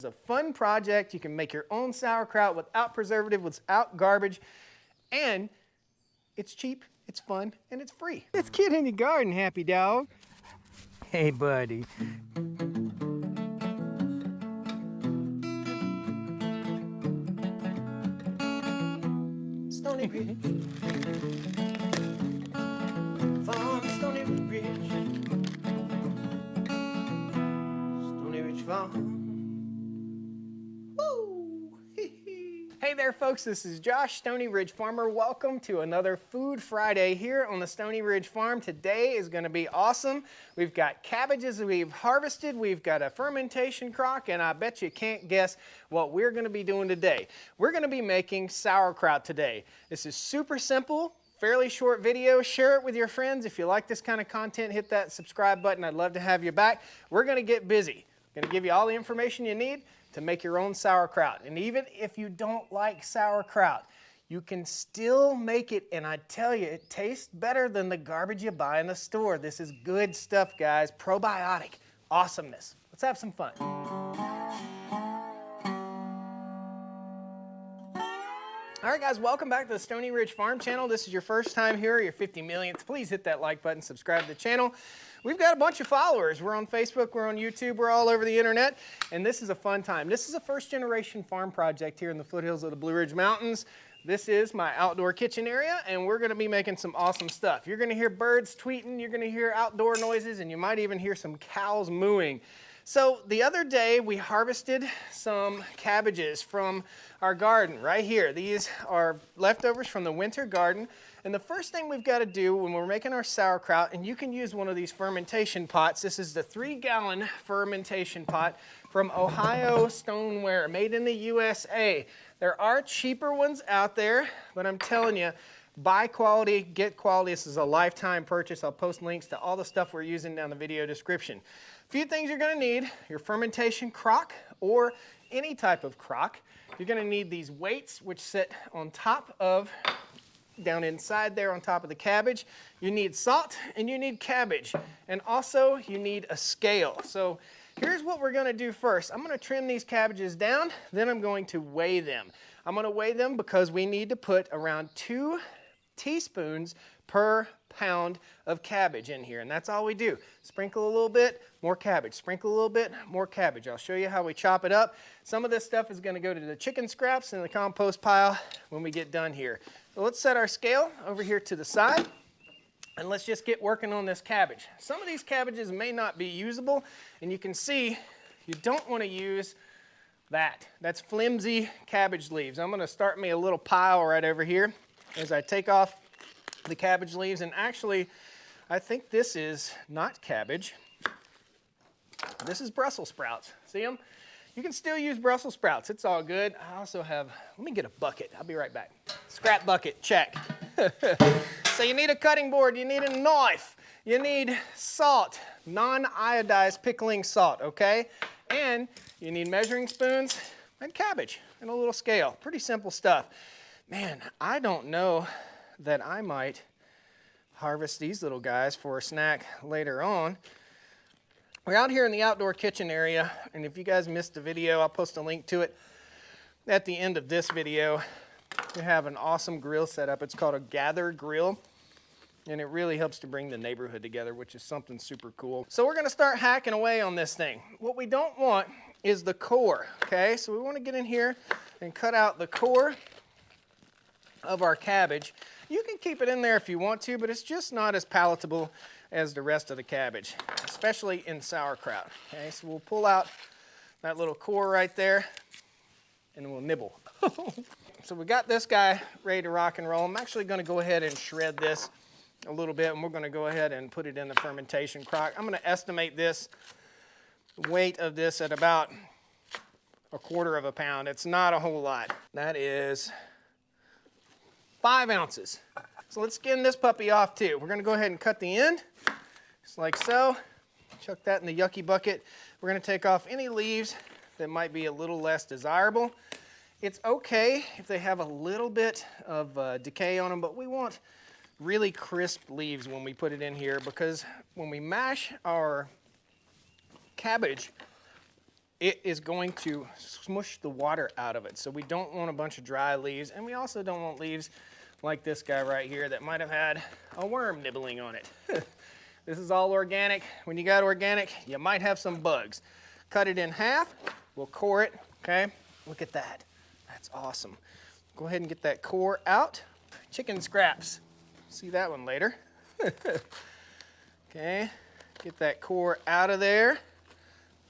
It's a fun project. You can make your own sauerkraut without preservative, without garbage, and it's cheap, it's fun, and it's free. It's Kid in the Garden, Happy Dog. Hey, buddy. Stoney Ridge. Farm, Stoney Ridge. Stoney Ridge Farm. Hey there folks, this is Josh, Stoney Ridge Farmer. Welcome to another Food Friday here on the Stoney Ridge Farm. Today is going to be awesome. We've got cabbages that we've harvested, we've got a fermentation crock, and I bet you can't guess what we're going to be doing today. We're going to be making sauerkraut today. This is super simple, fairly short video. Share it with your friends. If you like this kind of content, hit that subscribe button. I'd love to have you back. We're going to get busy. I'm going to give you all the information you need to make your own sauerkraut. And even if you don't like sauerkraut, you can still make it, and I tell you, it tastes better than the garbage you buy in the store. This is good stuff, guys. Probiotic awesomeness. Let's have some fun. All right, guys, welcome back to the Stoney Ridge Farm channel. This is your first time here, your 50 millionth. Please hit that like button, subscribe to the channel. We've got a bunch of followers. We're on Facebook, we're on YouTube, we're all over the internet, and this is a fun time. This is a first-generation farm project here in the foothills of the Blue Ridge Mountains. This is my outdoor kitchen area, and we're going to be making some awesome stuff. You're going to hear birds tweeting, you're going to hear outdoor noises, and you might even hear some cows mooing. So the other day, we harvested some cabbages from our garden right here. These are leftovers from the winter garden. And the first thing we've got to do when we're making our sauerkraut, and you can use one of these fermentation pots. This is the 3-gallon fermentation pot from Ohio Stoneware, made in the USA. There are cheaper ones out there, but I'm telling you, buy quality, get quality. This is a lifetime purchase. I'll post links to all the stuff we're using down the video description. A few things you're going to need: your fermentation crock or any type of crock. You're going to need these weights, which sit on top of, down inside there on top of the cabbage. You need salt and you need cabbage. And also you need a scale. So here's what we're going to do first. I'm going to trim these cabbages down, then I'm going to weigh them. I'm going to weigh them because we need to put around 2 teaspoons per pound of cabbage in here, and that's all we do. Sprinkle a little bit, more cabbage. Sprinkle a little bit, more cabbage. I'll show you how we chop it up. Some of this stuff is going to go to the chicken scraps in the compost pile when we get done here. So let's set our scale over here to the side, and let's just get working on this cabbage. Some of these cabbages may not be usable, and you can see you don't want to use that. That's flimsy cabbage leaves. I'm going to start me a little pile right over here as I take off the cabbage leaves. And actually, I think this is not cabbage. This is Brussels sprouts. See them? You can still use Brussels sprouts. It's all good. I also have, let me get a bucket. I'll be right back. Scrap bucket, check. So you need a cutting board. You need a knife. You need salt, non-iodized pickling salt, okay? And you need measuring spoons and cabbage and a little scale. Pretty simple stuff. Man, I don't know that I might harvest these little guys for a snack later on. We're out here in the outdoor kitchen area, and if you guys missed the video, I'll post a link to it at the end of this video. We have an awesome grill set up. It's called a Gather Grill, and it really helps to bring the neighborhood together, which is something super cool. So we're gonna start hacking away on this thing. What we don't want is the core, okay? So we wanna get in here and cut out the core of our cabbage. You can keep it in there if you want to, but it's just not as palatable as the rest of the cabbage, especially in sauerkraut. Okay, so we'll pull out that little core right there, and we'll nibble. So we got this guy ready to rock and roll. I'm actually going to go ahead and shred this a little bit, and we're going to go ahead and put it in the fermentation crock. I'm going to estimate this weight of this at about 1/4 pound. It's not a whole lot. That is 5 ounces. So let's skin this puppy off too. We're going to go ahead and cut the end, just like so. Chuck that in the yucky bucket. We're going to take off any leaves that might be a little less desirable. It's okay if they have a little bit of decay on them, but we want really crisp leaves when we put it in here, because when we mash our cabbage, it is going to smush the water out of it. So we don't want a bunch of dry leaves, and we also don't want leaves like this guy right here that might have had a worm nibbling on it. This is all organic. When you got organic, you might have some bugs. Cut it in half, we'll core it, okay? Look at that, that's awesome. Go ahead and get that core out. Chicken scraps, see that one later. Okay, get that core out of there.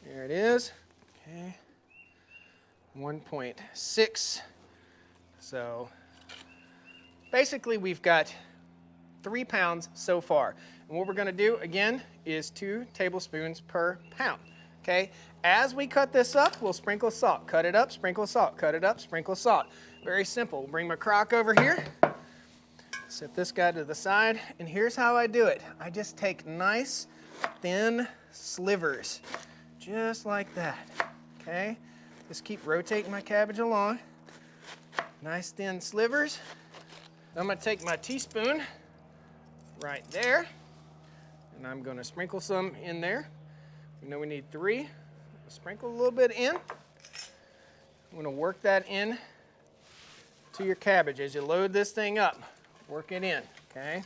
There it is, okay. 1.6, so basically we've got 3 pounds so far. And what we're gonna do, again, is 2 tablespoons per pound, okay? As we cut this up, we'll sprinkle salt. Cut it up, sprinkle salt. Cut it up, sprinkle salt. Very simple. We'll bring my crock over here. Set this guy to the side, and here's how I do it. I just take nice, thin slivers, just like that, okay? Just keep rotating my cabbage along. Nice, thin slivers. I'm gonna take my teaspoon right there, and I'm gonna sprinkle some in there. We know we need 3. Sprinkle a little bit in. I'm gonna work that in to your cabbage as you load this thing up. Work it in, okay?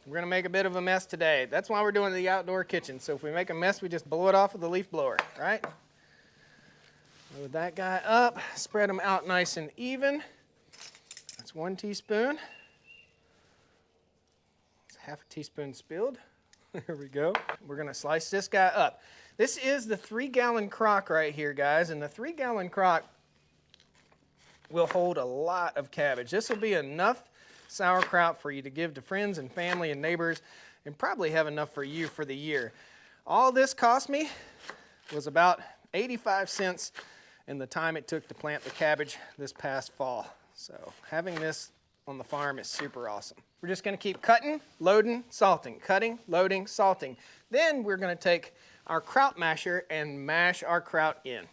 We're gonna make a bit of a mess today. That's why we're doing the outdoor kitchen. So if we make a mess, we just blow it off with a leaf blower, right? Load that guy up, spread them out nice and even. That's 1 teaspoon. It's half a teaspoon spilled. There we go. We're gonna slice this guy up. This is the 3-gallon crock right here, guys, and the 3-gallon crock will hold a lot of cabbage. This will be enough sauerkraut for you to give to friends and family and neighbors, and probably have enough for you for the year. All this cost me was about 85 cents in the time it took to plant the cabbage this past fall. So having this on the farm is super awesome. We're just gonna keep cutting, loading, salting, cutting, loading, salting. Then we're gonna take our kraut masher and mash our kraut in.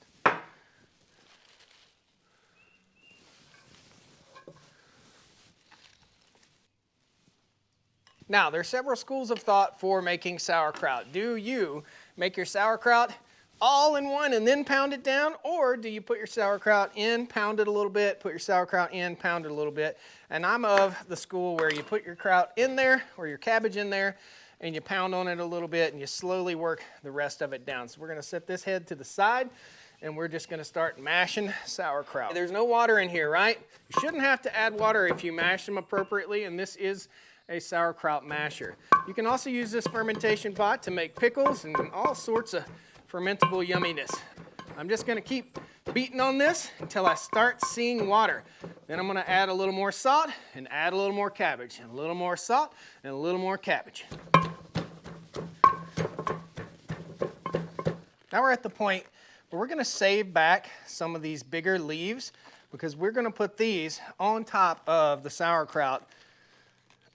Now, there are several schools of thought for making sauerkraut. Do you make your sauerkraut all in one and then pound it down? Or do you put your sauerkraut in, pound it a little bit, put your sauerkraut in, pound it a little bit? And I'm of the school where you put your kraut in there, or your cabbage in there, and you pound on it a little bit, and you slowly work the rest of it down. So we're gonna set this head to the side, and we're just gonna start mashing sauerkraut. There's no water in here, right? You shouldn't have to add water if you mash them appropriately, and this is a sauerkraut masher. You can also use this fermentation pot to make pickles and all sorts of fermentable yumminess. I'm just gonna keep beating on this until I start seeing water. Then I'm gonna add a little more salt and add a little more cabbage, and a little more salt and a little more cabbage. Now we're at the point where we're gonna save back some of these bigger leaves, because we're gonna put these on top of the sauerkraut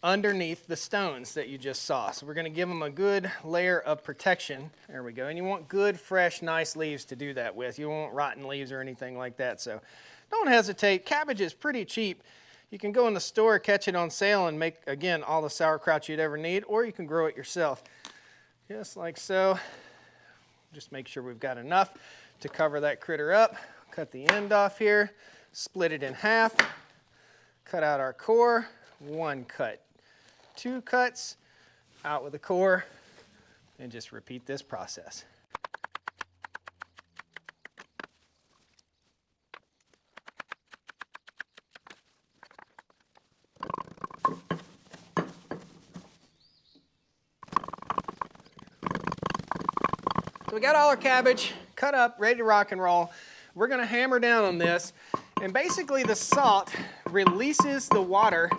underneath the stones that you just saw. So we're gonna give them a good layer of protection. There we go. And you want good, fresh, nice leaves to do that with. You don't want rotten leaves or anything like that. So don't hesitate. Cabbage is pretty cheap. You can go in the store, catch it on sale, and make, again, all the sauerkraut you'd ever need, or you can grow it yourself. Just like so. Just make sure we've got enough to cover that critter up. Cut the end off here, split it in half, cut out our core, 1 cut. 2 cuts, out with the core, and just repeat this process. So we got all our cabbage cut up, ready to rock and roll. We're gonna hammer down on this, and basically the salt releases the water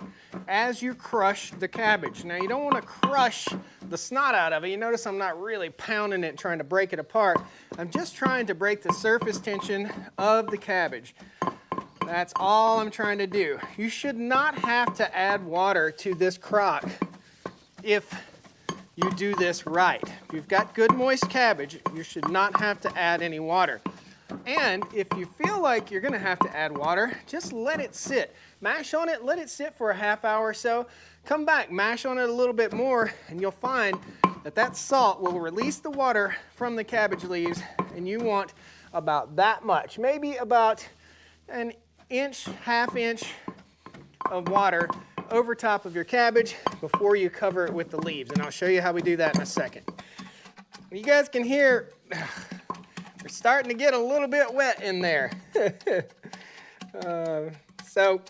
as you crush the cabbage. Now you don't want to crush the snot out of it. You notice I'm not really pounding it, trying to break it apart. I'm just trying to break the surface tension of the cabbage. That's all I'm trying to do. You should not have to add water to this crock if you do this right. If you've got good moist cabbage, you should not have to add any water. And if you feel like you're gonna have to add water, just let it sit. Mash on it, let it sit for a half hour or so. Come back, mash on it a little bit more, and you'll find that salt will release the water from the cabbage leaves, and you want about that much, maybe about an inch, half inch of water over top of your cabbage before you cover it with the leaves. And I'll show you how we do that in a second. You guys can hear we're starting to get a little bit wet in there. So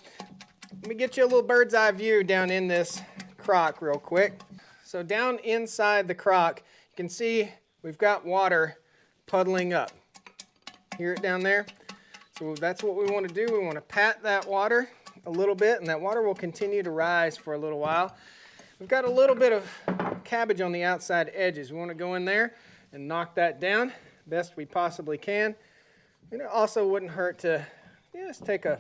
let me get you a little bird's eye view down in this crock real quick. So down inside the crock, you can see we've got water puddling up. Hear it down there? So that's what we want to do. We want to pat that water a little bit, and that water will continue to rise for a little while. We've got a little bit of cabbage on the outside edges. We want to go in there and knock that down best we possibly can. And it also wouldn't hurt to just take a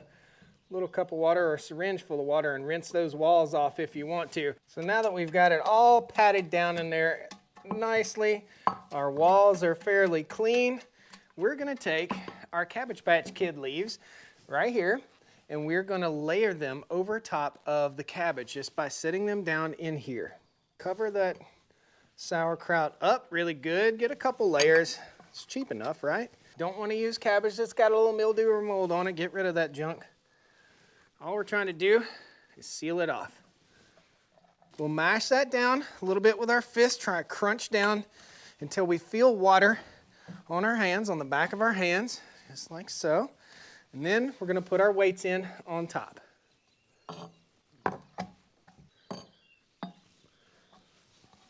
little cup of water or a syringe full of water and rinse those walls off if you want to. So now that we've got it all patted down in there nicely, our walls are fairly clean, we're going to take our Cabbage Patch Kid leaves right here, and we're going to layer them over top of the cabbage just by setting them down in here. Cover that sauerkraut up really good. Get a couple layers. It's cheap enough, right? Don't want to use cabbage that's got a little mildew or mold on it. Get rid of that junk. All we're trying to do is seal it off. We'll mash that down a little bit with our fist. Try to crunch down until we feel water on our hands, on the back of our hands, just like so. And then we're going to put our weights in on top.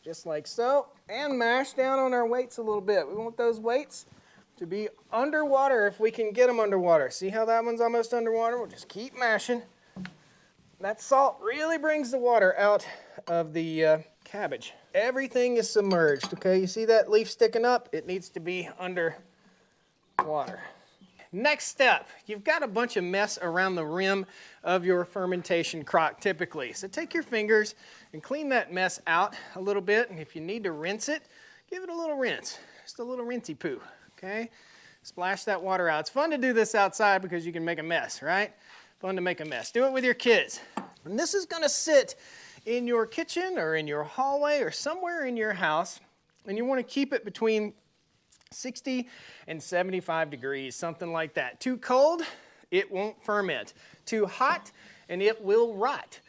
Just like so. And mash down on our weights a little bit. We want those weights to be underwater if we can get them underwater. See how that one's almost underwater? We'll just keep mashing. That salt really brings the water out of the cabbage. Everything is submerged, okay? You see that leaf sticking up? It needs to be under water. Next step, you've got a bunch of mess around the rim of your fermentation crock typically. So take your fingers and clean that mess out a little bit, and if you need to rinse it, give it a little rinse, just a little rinsey poo, okay? Splash that water out. It's fun to do this outside because you can make a mess, right? Fun to make a mess. Do it with your kids. And this is gonna sit in your kitchen or in your hallway or somewhere in your house, and you wanna keep it between 60 and 75 degrees, something like that. Too cold, it won't ferment. Too hot, and it will rot.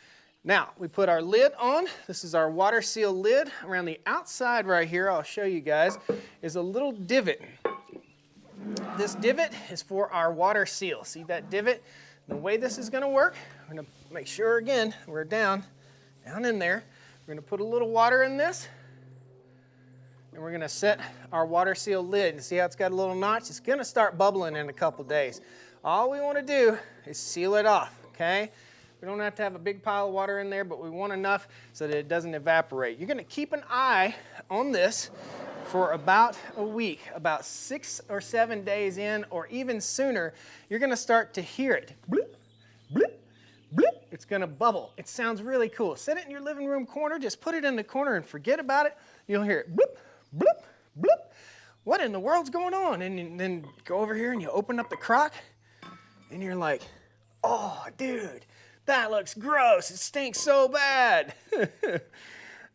Now, we put our lid on. This is our water seal lid. Around the outside right here, I'll show you guys, is a little divot. This divot is for our water seal. See that divot? The way this is gonna work, I'm gonna make sure, again, we're down in there. We're gonna put a little water in this, and we're gonna set our water seal lid. And see how it's got a little notch? It's gonna start bubbling in a couple days. All we wanna do is seal it off, okay? We don't have to have a big pile of water in there, but we want enough so that it doesn't evaporate. You're gonna keep an eye on this for about a week. About 6 or 7 days in, or even sooner, you're gonna start to hear it. Bloop, bloop, bloop. It's gonna bubble. It sounds really cool. Set it in your living room corner, just put it in the corner and forget about it. You'll hear it bloop, bloop, bloop. What in the world's going on? And then go over here and you open up the crock and you're like, oh, dude, that looks gross. It stinks so bad.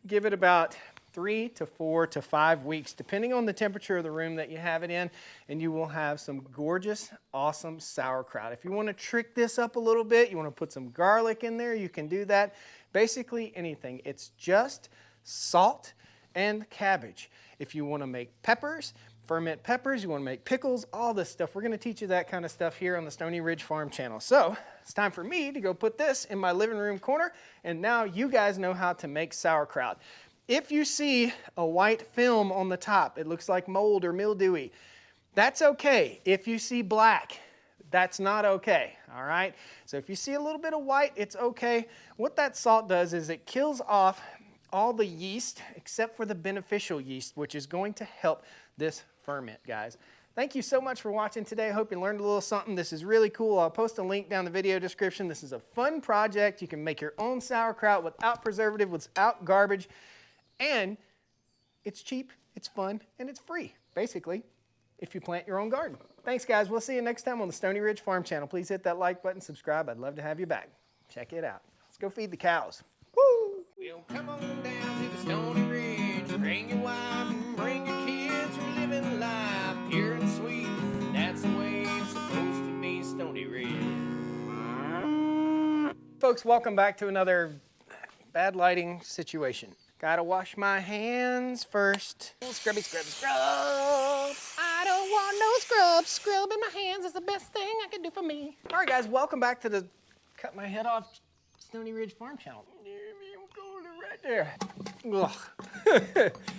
Give it about 3 to 4 to 5 weeks, depending on the temperature of the room that you have it in, and you will have some gorgeous, awesome sauerkraut. If you want to trick this up a little bit, you want to put some garlic in there, you can do that. Basically anything. It's just salt and cabbage. If you want to make peppers, ferment peppers, you want to make pickles, all this stuff, we're going to teach you that kind of stuff here on the Stoney Ridge Farm channel. So it's time for me to go put this in my living room corner, and now you guys know how to make sauerkraut. If you see a white film on the top, it looks like mold or mildewy, that's okay. If you see black, that's not okay, all right? So if you see a little bit of white, it's okay. What that salt does is it kills off all the yeast except for the beneficial yeast, which is going to help this ferment, guys. Thank you so much for watching today. I hope you learned a little something. This is really cool. I'll post a link down in the video description. This is a fun project. You can make your own sauerkraut without preservative, without garbage, and it's cheap, it's fun, and it's free, basically, if you plant your own garden. Thanks, guys. We'll see you next time on the Stoney Ridge Farm channel. Please hit that like button, subscribe. I'd love to have you back. Check it out. Let's go feed the cows. Woo! We'll come on down to the Stoney Ridge. Bring your wife and bring your kids. We're living life pure and sweet. That's the way it's supposed to be, Stoney Ridge. Folks, welcome back to another bad lighting situation. Gotta wash my hands first. Scrubby, scrub, scrub. I don't want no scrub. Scrubbing my hands is the best thing I can do for me. All right, guys, welcome back to the Cut My Head Off Stoney Ridge Farm channel. Right there. Ugh.